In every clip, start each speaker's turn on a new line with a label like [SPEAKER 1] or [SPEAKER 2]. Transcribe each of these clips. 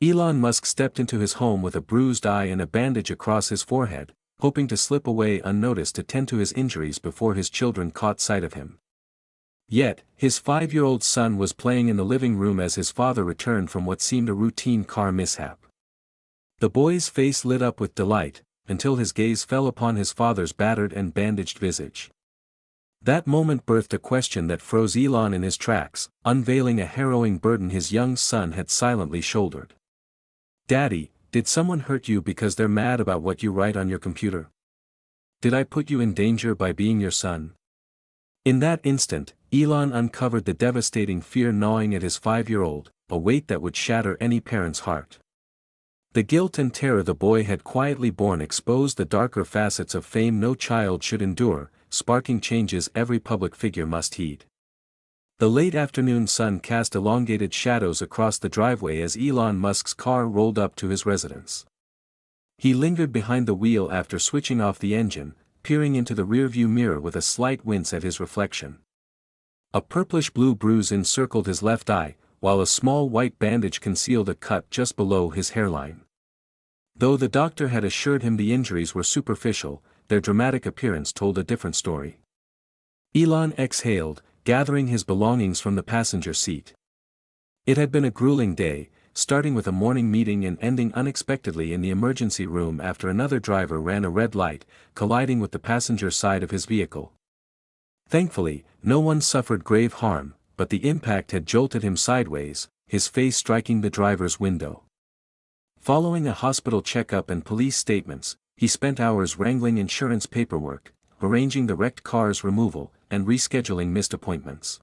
[SPEAKER 1] Elon Musk stepped into his home with a bruised eye and a bandage across his forehead, hoping to slip away unnoticed to tend to his injuries before his children caught sight of him. Yet, his 5-year-old son was playing in the living room as his father returned from what seemed a routine car mishap. The boy's face lit up with delight, until his gaze fell upon his father's battered and bandaged visage. That moment birthed a question that froze Elon in his tracks, unveiling a harrowing burden his young son had silently shouldered. "Daddy, did someone hurt you because they're mad about what you write on your computer? Did I put you in danger by being your son?" In that instant, Elon uncovered the devastating fear gnawing at his 5-year-old, a weight that would shatter any parent's heart. The guilt and terror the boy had quietly borne exposed the darker facets of fame no child should endure, sparking changes every public figure must heed. The late afternoon sun cast elongated shadows across the driveway as Elon Musk's car rolled up to his residence. He lingered behind the wheel after switching off the engine, peering into the rearview mirror with a slight wince at his reflection. A purplish-blue bruise encircled his left eye, while a small white bandage concealed a cut just below his hairline. Though the doctor had assured him the injuries were superficial, their dramatic appearance told a different story. Elon exhaled, gathering his belongings from the passenger seat. It had been a grueling day, starting with a morning meeting and ending unexpectedly in the emergency room after another driver ran a red light, colliding with the passenger side of his vehicle. Thankfully, no one suffered grave harm, but the impact had jolted him sideways, his face striking the driver's window. Following a hospital checkup and police statements, he spent hours wrangling insurance paperwork, arranging the wrecked car's removal, and rescheduling missed appointments.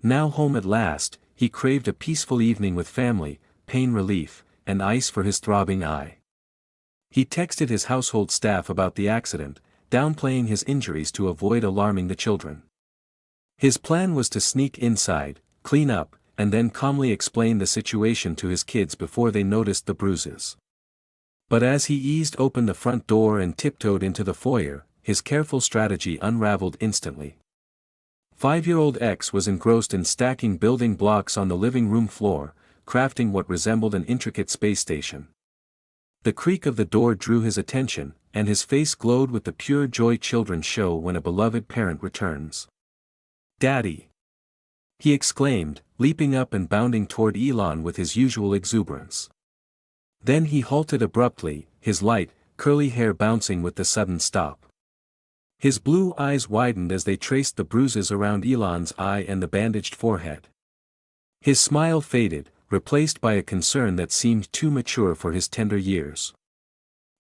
[SPEAKER 1] Now home at last, he craved a peaceful evening with family, pain relief, and ice for his throbbing eye. He texted his household staff about the accident, downplaying his injuries to avoid alarming the children. His plan was to sneak inside, clean up, and then calmly explain the situation to his kids before they noticed the bruises. But as he eased open the front door and tiptoed into the foyer, his careful strategy unraveled instantly. 5-year-old X was engrossed in stacking building blocks on the living room floor, crafting what resembled an intricate space station. The creak of the door drew his attention, and his face glowed with the pure joy children show when a beloved parent returns. "Daddy!" he exclaimed, leaping up and bounding toward Elon with his usual exuberance. Then he halted abruptly, his light, curly hair bouncing with the sudden stop. His blue eyes widened as they traced the bruises around Elon's eye and the bandaged forehead. His smile faded, replaced by a concern that seemed too mature for his tender years.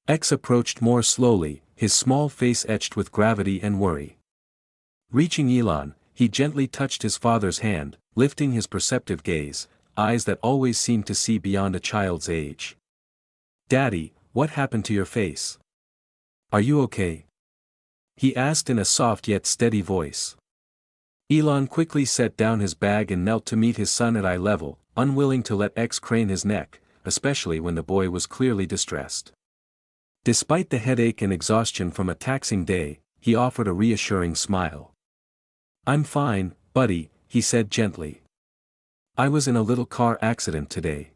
[SPEAKER 1] X approached more slowly, his small face etched with gravity and worry. Reaching Elon, he gently touched his father's hand, lifting his perceptive gaze, eyes that always seemed to see beyond a child's age. "Daddy, what happened to your face? Are you okay?" he asked in a soft yet steady voice. Elon quickly set down his bag and knelt to meet his son at eye level, unwilling to let X crane his neck, especially when the boy was clearly distressed. Despite the headache and exhaustion from a taxing day, he offered a reassuring smile. "I'm fine, buddy," he said gently. "I was in a little car accident today.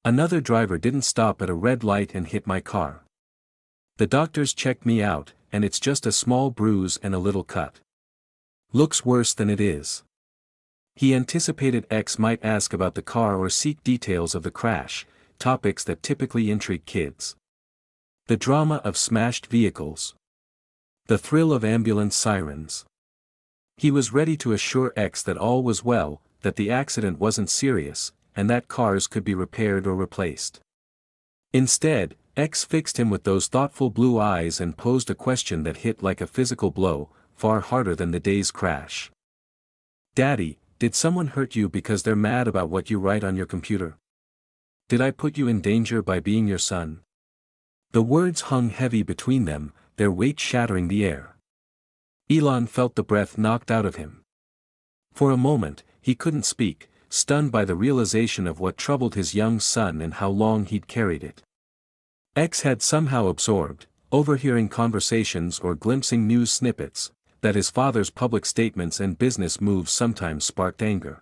[SPEAKER 1] Another driver didn't stop at a red light and hit my car. The doctors checked me out, and it's just a small bruise and a little cut. Looks worse than it is." He anticipated X might ask about the car or seek details of the crash, topics that typically intrigue kids. The drama of smashed vehicles. The thrill of ambulance sirens. He was ready to assure X that all was well, that the accident wasn't serious, and that cars could be repaired or replaced. Instead, X fixed him with those thoughtful blue eyes and posed a question that hit like a physical blow, far harder than the day's crash. "Daddy, did someone hurt you because they're mad about what you write on your computer? Did I put you in danger by being your son?" The words hung heavy between them, their weight shattering the air. Elon felt the breath knocked out of him. For a moment, he couldn't speak, stunned by the realization of what troubled his young son and how long he'd carried it. X had somehow absorbed, overhearing conversations or glimpsing news snippets, that his father's public statements and business moves sometimes sparked anger.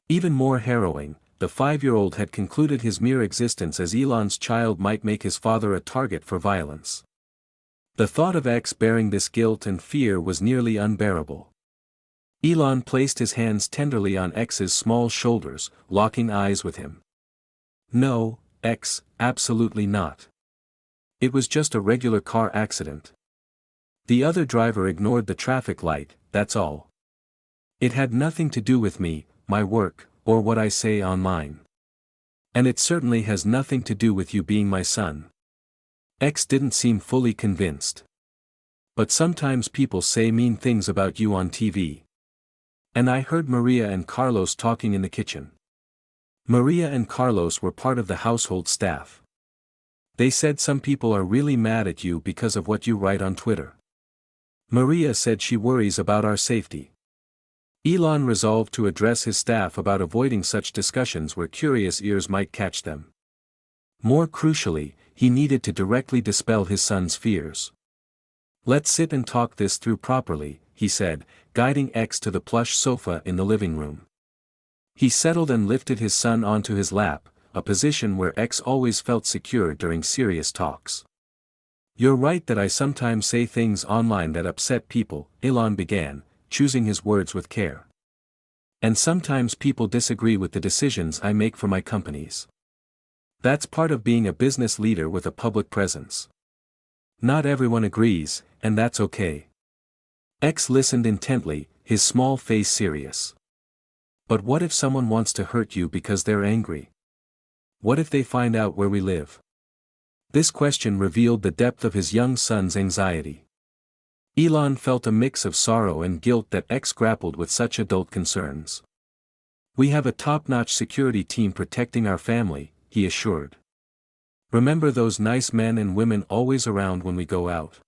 [SPEAKER 1] Even more harrowing, the 5-year-old had concluded his mere existence as Elon's child might make his father a target for violence. The thought of X bearing this guilt and fear was nearly unbearable. Elon placed his hands tenderly on X's small shoulders, locking eyes with him. "No, X, absolutely not. It was just a regular car accident. The other driver ignored the traffic light, that's all. It had nothing to do with me, my work, or what I say online. And it certainly has nothing to do with you being my son." X didn't seem fully convinced. "But sometimes people say mean things about you on TV. And I heard Maria and Carlos talking in the kitchen." Maria and Carlos were part of the household staff. "They said some people are really mad at you because of what you write on Twitter. Maria said she worries about our safety." Elon resolved to address his staff about avoiding such discussions where curious ears might catch them. More crucially, he needed to directly dispel his son's fears. "Let's sit and talk this through properly," he said, guiding X to the plush sofa in the living room. He settled and lifted his son onto his lap, a position where X always felt secure during serious talks. "You're right that I sometimes say things online that upset people," Elon began, choosing his words with care. "And sometimes people disagree with the decisions I make for my companies. That's part of being a business leader with a public presence. Not everyone agrees, and that's okay." X listened intently, his small face serious. "But what if someone wants to hurt you because they're angry? What if they find out where we live?" This question revealed the depth of his young son's anxiety. Elon felt a mix of sorrow and guilt that X grappled with such adult concerns. "We have a top-notch security team protecting our family," he assured. "Remember those nice men and women always around when we go out?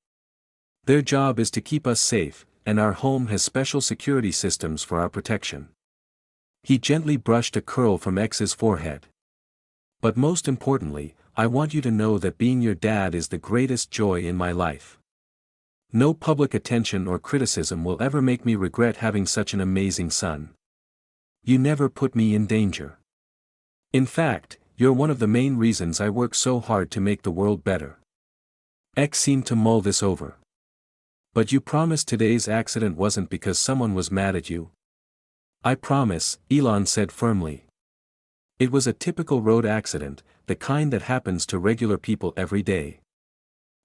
[SPEAKER 1] Their job is to keep us safe, and our home has special security systems for our protection." He gently brushed a curl from X's forehead. "But most importantly, I want you to know that being your dad is the greatest joy in my life. No public attention or criticism will ever make me regret having such an amazing son. You never put me in danger. In fact, you're one of the main reasons I work so hard to make the world better." X seemed to mull this over. "But you promised today's accident wasn't because someone was mad at you?" "I promise," Elon said firmly. "It was a typical road accident, the kind that happens to regular people every day.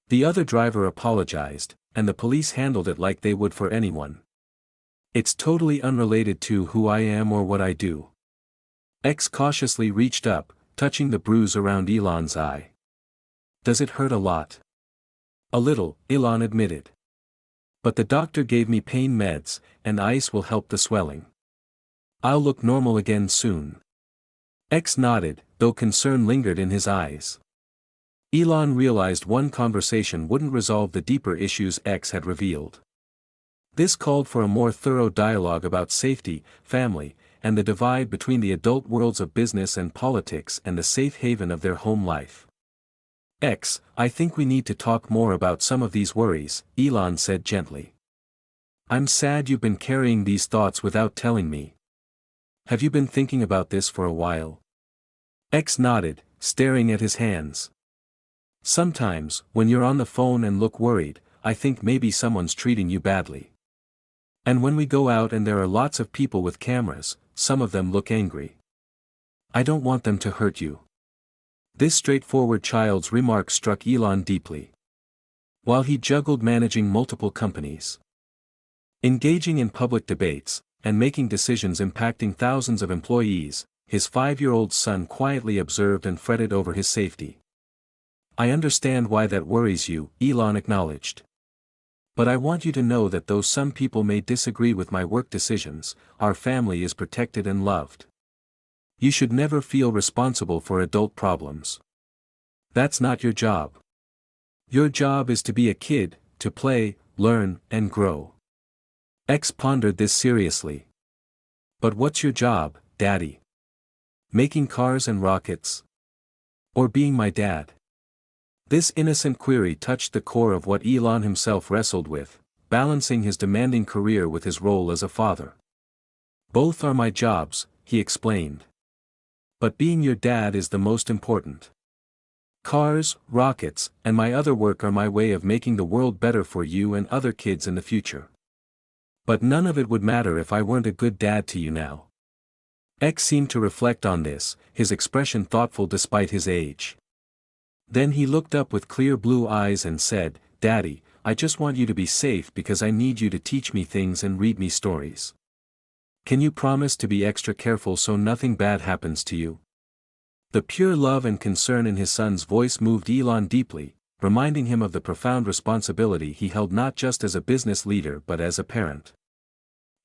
[SPEAKER 1] The other driver apologized, and the police handled it like they would for anyone. It's totally unrelated to who I am or what I do." X cautiously reached up, touching the bruise around Elon's eye. "Does it hurt a lot?" "A little," Elon admitted. "But the doctor gave me pain meds, and ice will help the swelling. I'll look normal again soon." X nodded, though concern lingered in his eyes. Elon realized one conversation wouldn't resolve the deeper issues X had revealed. This called for a more thorough dialogue about safety, family, and the divide between the adult worlds of business and politics and the safe haven of their home life. "X, I think we need to talk more about some of these worries," Elon said gently. "I'm sad you've been carrying these thoughts without telling me. Have you been thinking about this for a while?" X nodded, staring at his hands. "Sometimes, when you're on the phone and look worried, I think maybe someone's treating you badly. And when we go out and there are lots of people with cameras, some of them look angry. I don't want them to hurt you." This straightforward child's remark struck Elon deeply. While he juggled managing multiple companies, engaging in public debates, and making decisions impacting thousands of employees, his 5-year-old son quietly observed and fretted over his safety. "I understand why that worries you," Elon acknowledged. "But I want you to know that though some people may disagree with my work decisions, our family is protected and loved. You should never feel responsible for adult problems. That's not your job. Your job is to be a kid, to play, learn, and grow." X pondered this seriously. "But what's your job, Daddy? Making cars and rockets? Or being my dad?" This innocent query touched the core of what Elon himself wrestled with, balancing his demanding career with his role as a father. "Both are my jobs," he explained. But being your dad is the most important. Cars, rockets, and my other work are my way of making the world better for you and other kids in the future. But none of it would matter if I weren't a good dad to you now. X seemed to reflect on this, his expression thoughtful despite his age. Then he looked up with clear blue eyes and said, "Daddy, I just want you to be safe because I need you to teach me things and read me stories. Can you promise to be extra careful so nothing bad happens to you?" The pure love and concern in his son's voice moved Elon deeply, reminding him of the profound responsibility he held not just as a business leader but as a parent.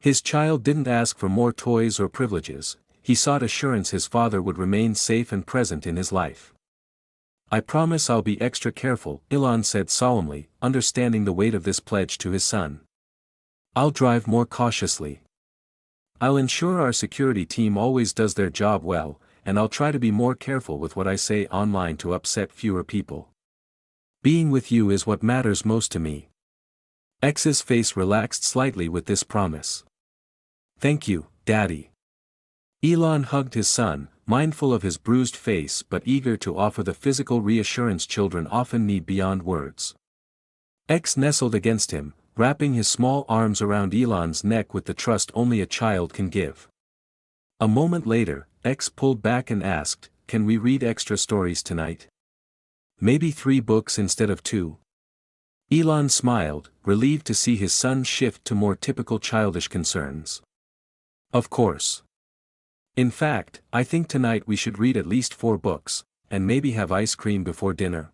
[SPEAKER 1] His child didn't ask for more toys or privileges, he sought assurance his father would remain safe and present in his life. "I promise I'll be extra careful," Elon said solemnly, understanding the weight of this pledge to his son. "I'll drive more cautiously. I'll ensure our security team always does their job well, and I'll try to be more careful with what I say online to upset fewer people. Being with you is what matters most to me." X's face relaxed slightly with this promise. "Thank you, Daddy." Elon hugged his son, mindful of his bruised face but eager to offer the physical reassurance children often need beyond words. X nestled against him, wrapping his small arms around Elon's neck with the trust only a child can give. A moment later, X pulled back and asked, "Can we read extra stories tonight? Maybe 3 books instead of 2? Elon smiled, relieved to see his son shift to more typical childish concerns. "Of course. In fact, I think tonight we should read at least 4 books, and maybe have ice cream before dinner."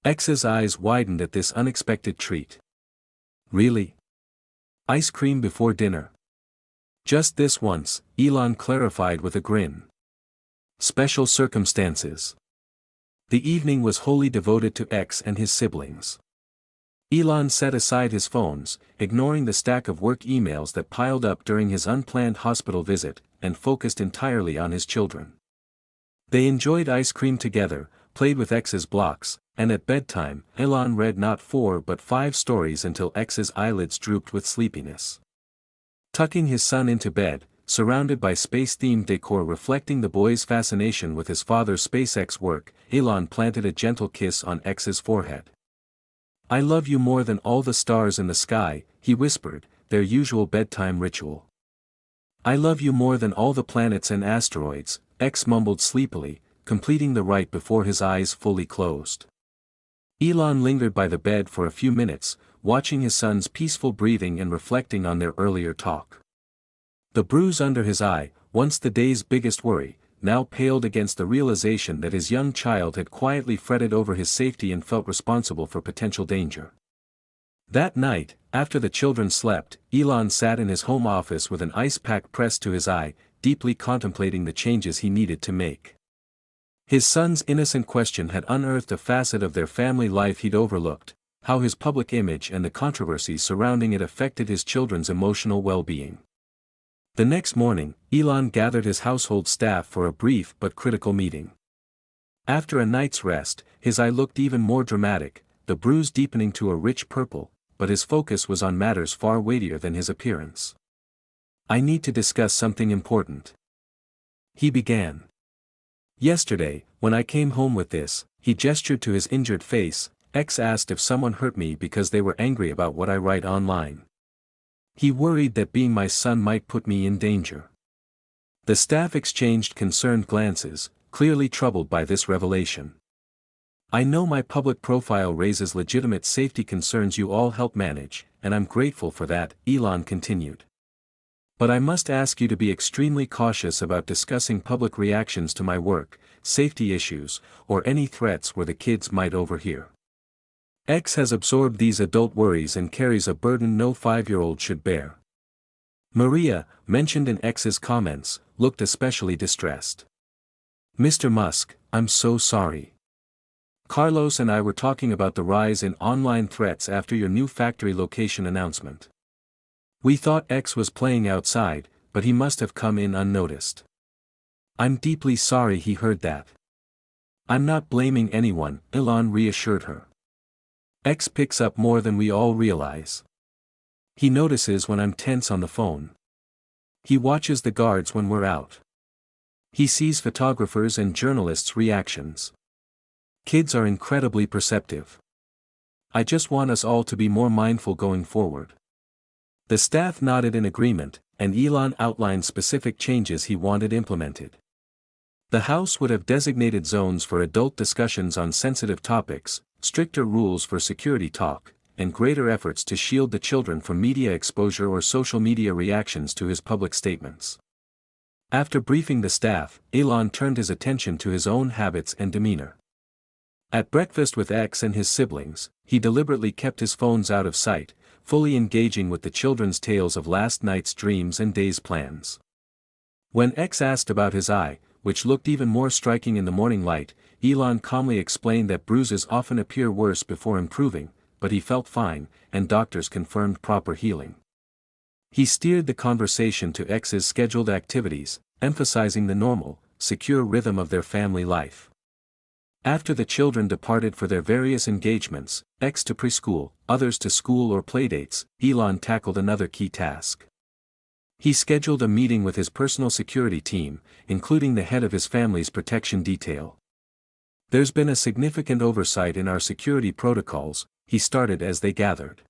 [SPEAKER 1] X's eyes widened at this unexpected treat. "Really? Ice cream before dinner?" "Just this once," Elon clarified with a grin. "Special circumstances." The evening was wholly devoted to X and his siblings. Elon set aside his phones, ignoring the stack of work emails that piled up during his unplanned hospital visit, and focused entirely on his children. They enjoyed ice cream together, played with X's blocks, and at bedtime, Elon read not 4 but 5 stories until X's eyelids drooped with sleepiness. Tucking his son into bed, surrounded by space-themed decor reflecting the boy's fascination with his father's SpaceX work, Elon planted a gentle kiss on X's forehead. "I love you more than all the stars in the sky," he whispered, their usual bedtime ritual. "I love you more than all the planets and asteroids," X mumbled sleepily, completing the rite before his eyes fully closed. Elon lingered by the bed for a few minutes, watching his son's peaceful breathing and reflecting on their earlier talk. The bruise under his eye, once the day's biggest worry, now paled against the realization that his young child had quietly fretted over his safety and felt responsible for potential danger. That night, after the children slept, Elon sat in his home office with an ice pack pressed to his eye, deeply contemplating the changes he needed to make. His son's innocent question had unearthed a facet of their family life he'd overlooked, how his public image and the controversy surrounding it affected his children's emotional well-being. The next morning, Elon gathered his household staff for a brief but critical meeting. After a night's rest, his eye looked even more dramatic, the bruise deepening to a rich purple, but his focus was on matters far weightier than his appearance. "I need to discuss something important," he began. "Yesterday, when I came home with this," he gestured to his injured face, X asked if someone hurt me because they were angry about what I write online. He worried that being my son might put me in danger. The staff exchanged concerned glances, clearly troubled by this revelation. "I know my public profile raises legitimate safety concerns you all help manage, and I'm grateful for that," Elon continued. "But I must ask you to be extremely cautious about discussing public reactions to my work, safety issues, or any threats where the kids might overhear. X has absorbed these adult worries and carries a burden no 5-year-old should bear." Maria, mentioned in X's comments, looked especially distressed. "Mr. Musk, I'm so sorry. Carlos and I were talking about the rise in online threats after your new factory location announcement. We thought X was playing outside, but he must have come in unnoticed. I'm deeply sorry he heard that." "I'm not blaming anyone," Elon reassured her. "X picks up more than we all realize. He notices when I'm tense on the phone. He watches the guards when we're out. He sees photographers' and journalists' reactions. Kids are incredibly perceptive. I just want us all to be more mindful going forward. The staff nodded in agreement, and Elon outlined specific changes he wanted implemented. The house would have designated zones for adult discussions on sensitive topics, stricter rules for security talk, and greater efforts to shield the children from media exposure or social media reactions to his public statements. After briefing the staff, Elon turned his attention to his own habits and demeanor. At breakfast with X and his siblings, he deliberately kept his phones out of sight, fully engaging with the children's tales of last night's dreams and day's plans. When X asked about his eye, which looked even more striking in the morning light, Elon calmly explained that bruises often appear worse before improving, but he felt fine, and doctors confirmed proper healing. He steered the conversation to X's scheduled activities, emphasizing the normal, secure rhythm of their family life. After the children departed for their various engagements, X to preschool, others to school or playdates, Elon tackled another key task. He scheduled a meeting with his personal security team, including the head of his family's protection detail. There's been a significant oversight in our security protocols, he started as they gathered.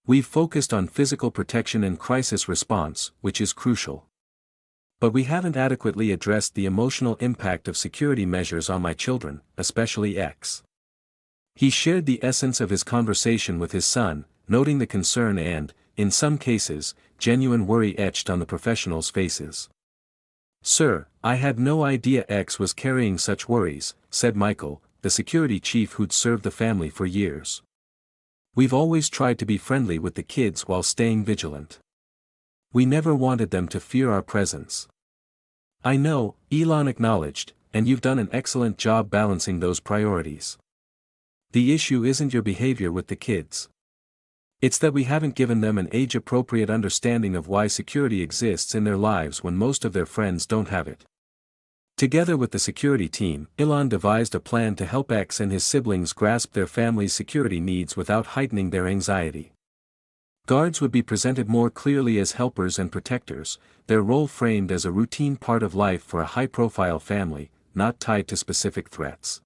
[SPEAKER 1] We've focused on physical protection and crisis response, which is crucial. But we haven't adequately addressed the emotional impact of security measures on my children, especially X. He shared the essence of his conversation with his son, noting the concern and, in some cases, genuine worry etched on the professionals' faces. "Sir, I had no idea X was carrying such worries," said Michael, the security chief who'd served the family for years. "We've always tried to be friendly with the kids while staying vigilant. We never wanted them to fear our presence." "I know," Elon acknowledged, "and you've done an excellent job balancing those priorities. The issue isn't your behavior with the kids. It's that we haven't given them an age-appropriate understanding of why security exists in their lives when most of their friends don't have it." Together with the security team, Elon devised a plan to help X and his siblings grasp their family's security needs without heightening their anxiety. Guards would be presented more clearly as helpers and protectors, their role framed as a routine part of life for a high-profile family, not tied to specific threats.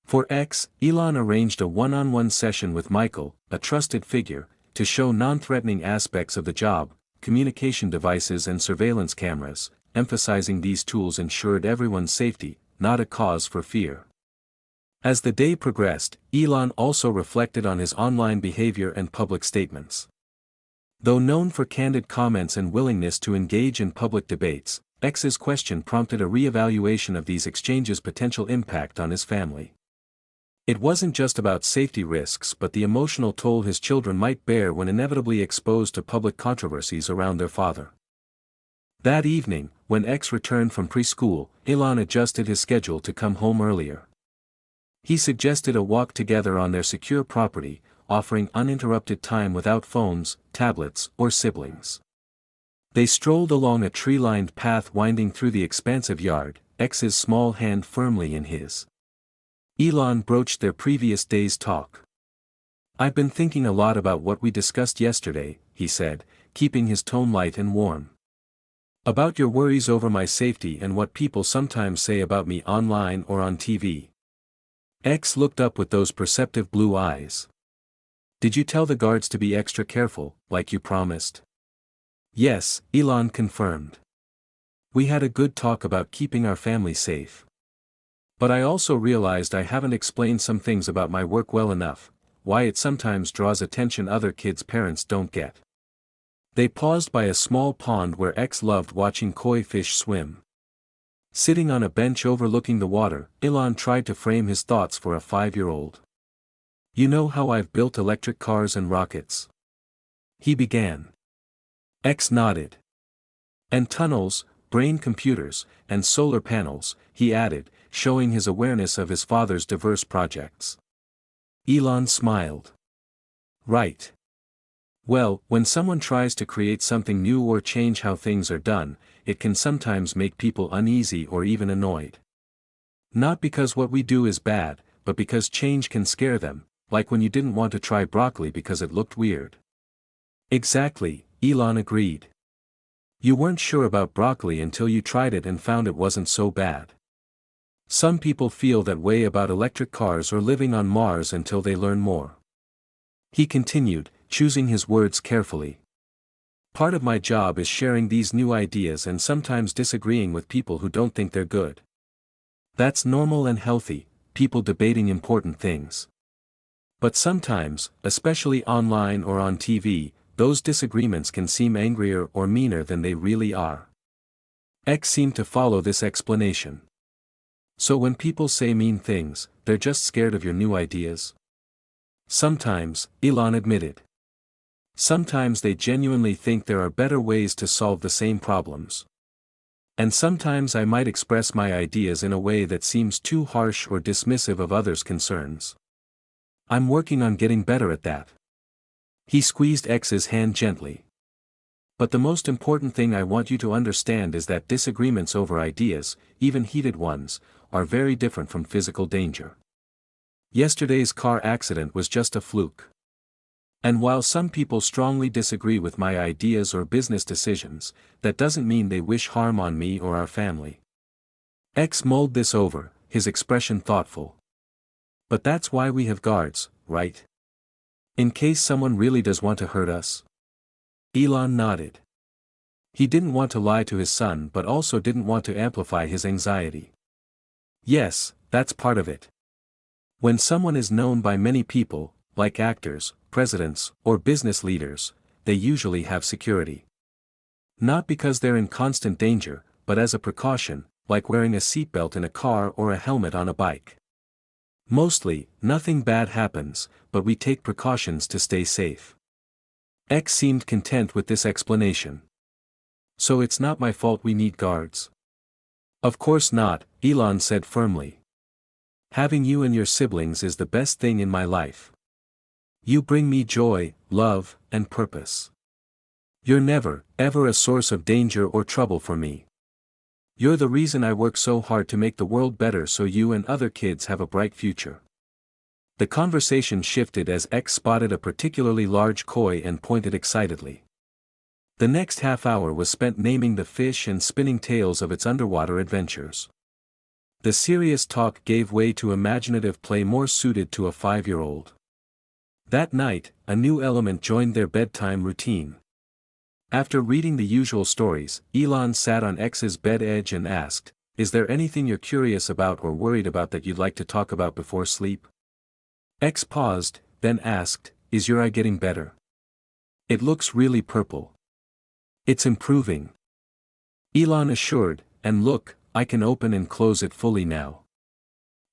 [SPEAKER 1] For X, Elon arranged a one-on-one session with Michael, a trusted figure, to show non-threatening aspects of the job, communication devices and surveillance cameras, emphasizing these tools ensured everyone's safety, not a cause for fear. As the day progressed, Elon also reflected on his online behavior and public statements. Though known for candid comments and willingness to engage in public debates, X's question prompted a re-evaluation of these exchanges' potential impact on his family. It wasn't just about safety risks but the emotional toll his children might bear when inevitably exposed to public controversies around their father. That evening, when X returned from preschool, Elon adjusted his schedule to come home earlier. He suggested a walk together on their secure property, offering uninterrupted time without phones, tablets, or siblings. They strolled along a tree-lined path winding through the expansive yard, X's small hand firmly in his. Elon broached their previous day's talk. "I've been thinking a lot about what we discussed yesterday," he said, keeping his tone light and warm. "About your worries over my safety and what people sometimes say about me online or on TV." X looked up with those perceptive blue eyes. "Did you tell the guards to be extra careful, like you promised?" "Yes," Elon confirmed. "We had a good talk about keeping our family safe. But I also realized I haven't explained some things about my work well enough, why it sometimes draws attention other kids' parents don't get." They paused by a small pond where X loved watching koi fish swim. Sitting on a bench overlooking the water, Elon tried to frame his thoughts for a 5-year-old. "You know how I've built electric cars and rockets?" he began. X nodded. "And tunnels, brain computers, and solar panels," he added, showing his awareness of his father's diverse projects. Elon smiled. "Right. Well, when someone tries to create something new or change how things are done, it can sometimes make people uneasy or even annoyed. Not because what we do is bad, but because change can scare them, like when you didn't want to try broccoli because it looked weird." "Exactly," Elon agreed. You weren't sure about broccoli until you tried it and found it wasn't so bad. Some people feel that way about electric cars or living on Mars until they learn more. He continued, choosing his words carefully. Part of my job is sharing these new ideas and sometimes disagreeing with people who don't think they're good. That's normal and healthy, people debating important things. But sometimes, especially online or on TV, those disagreements can seem angrier or meaner than they really are. X seemed to follow this explanation. So when people say mean things, they're just scared of your new ideas? Sometimes, Elon admitted. Sometimes they genuinely think there are better ways to solve the same problems. And sometimes I might express my ideas in a way that seems too harsh or dismissive of others' concerns. I'm working on getting better at that. He squeezed X's hand gently. But the most important thing I want you to understand is that disagreements over ideas, even heated ones, are very different from physical danger. Yesterday's car accident was just a fluke. And while some people strongly disagree with my ideas or business decisions, that doesn't mean they wish harm on me or our family. X mulled this over, his expression thoughtful. But that's why we have guards, right? In case someone really does want to hurt us? Elon nodded. He didn't want to lie to his son but also didn't want to amplify his anxiety. Yes, that's part of it. When someone is known by many people, like actors, presidents, or business leaders, they usually have security. Not because they're in constant danger, but as a precaution, like wearing a seatbelt in a car or a helmet on a bike. Mostly, nothing bad happens, but we take precautions to stay safe. X seemed content with this explanation. So it's not my fault we need guards? Of course not, Elon said firmly. Having you and your siblings is the best thing in my life. You bring me joy, love, and purpose. You're never, ever a source of danger or trouble for me. You're the reason I work so hard to make the world better so you and other kids have a bright future. The conversation shifted as X spotted a particularly large koi and pointed excitedly. The next half hour was spent naming the fish and spinning tales of its underwater adventures. The serious talk gave way to imaginative play more suited to a 5-year-old. That night, a new element joined their bedtime routine. After reading the usual stories, Elon sat on X's bed edge and asked, "Is there anything you're curious about or worried about that you'd like to talk about before sleep?" X paused, then asked, "Is your eye getting better? It looks really purple." "It's improving," Elon assured, "and look, I can open and close it fully now."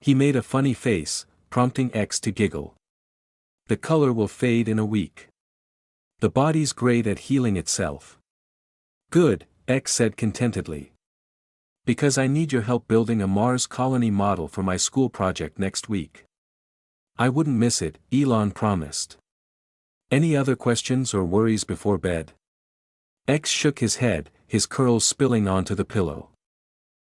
[SPEAKER 1] He made a funny face, prompting X to giggle. "The color will fade in a week. The body's great at healing itself." "Good," X said contentedly. "Because I need your help building a Mars colony model for my school project next week." "I wouldn't miss it," Elon promised. "Any other questions or worries before bed?" X shook his head, his curls spilling onto the pillow.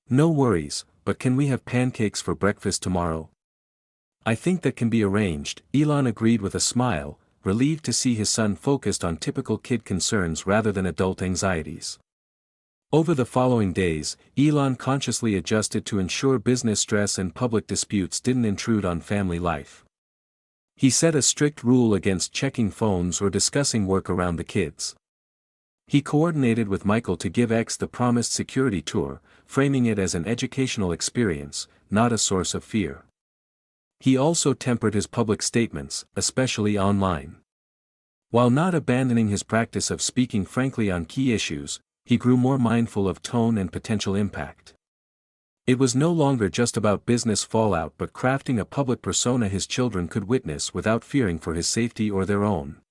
[SPEAKER 1] "No worries, but can we have pancakes for breakfast tomorrow?" "I think that can be arranged," Elon agreed with a smile, relieved to see his son focused on typical kid concerns rather than adult anxieties. Over the following days, Elon consciously adjusted to ensure business stress and public disputes didn't intrude on family life. He set a strict rule against checking phones or discussing work around the kids. He coordinated with Michael to give X the promised security tour, framing it as an educational experience, not a source of fear. He also tempered his public statements, especially online. While not abandoning his practice of speaking frankly on key issues, he grew more mindful of tone and potential impact. It was no longer just about business fallout but crafting a public persona his children could witness without fearing for his safety or their own.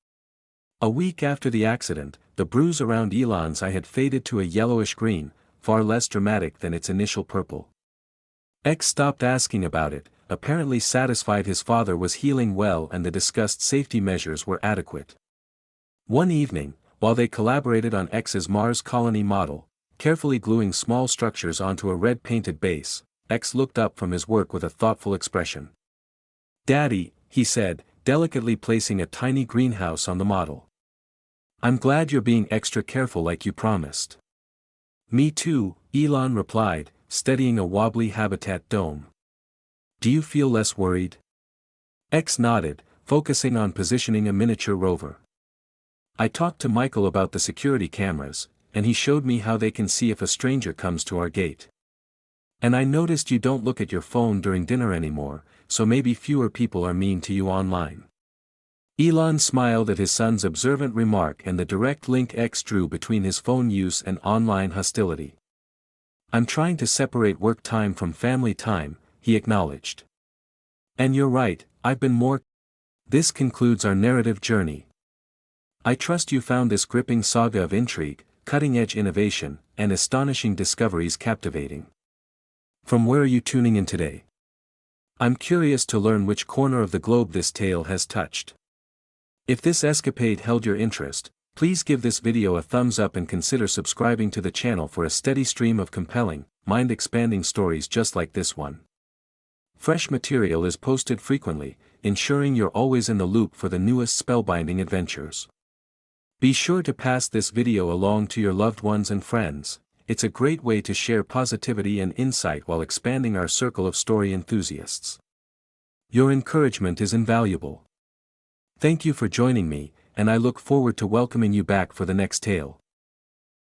[SPEAKER 1] A week after the accident, the bruise around Elon's eye had faded to a yellowish green, far less dramatic than its initial purple. X stopped asking about it, apparently satisfied his father was healing well and the discussed safety measures were adequate. One evening, while they collaborated on X's Mars colony model, carefully gluing small structures onto a red-painted base, X looked up from his work with a thoughtful expression. "Daddy," he said, delicately placing a tiny greenhouse on the model. "I'm glad you're being extra careful like you promised." Me too, Elon replied, steadying a wobbly habitat dome. Do you feel less worried? X nodded, focusing on positioning a miniature rover. I talked to Michael about the security cameras, and he showed me how they can see if a stranger comes to our gate. And I noticed you don't look at your phone during dinner anymore, so maybe fewer people are mean to you online. Elon smiled at his son's observant remark and the direct link X drew between his phone use and online hostility. I'm trying to separate work time from family time, he acknowledged. And you're right, I've been more. This concludes our narrative journey. I trust you found this gripping saga of intrigue, cutting-edge innovation, and astonishing discoveries captivating. From where are you tuning in today? I'm curious to learn which corner of the globe this tale has touched. If this escapade held your interest, please give this video a thumbs up and consider subscribing to the channel for a steady stream of compelling, mind-expanding stories just like this one. Fresh material is posted frequently, ensuring you're always in the loop for the newest spellbinding adventures. Be sure to pass this video along to your loved ones and friends. It's a great way to share positivity and insight while expanding our circle of story enthusiasts. Your encouragement is invaluable. Thank you for joining me, and I look forward to welcoming you back for the next tale.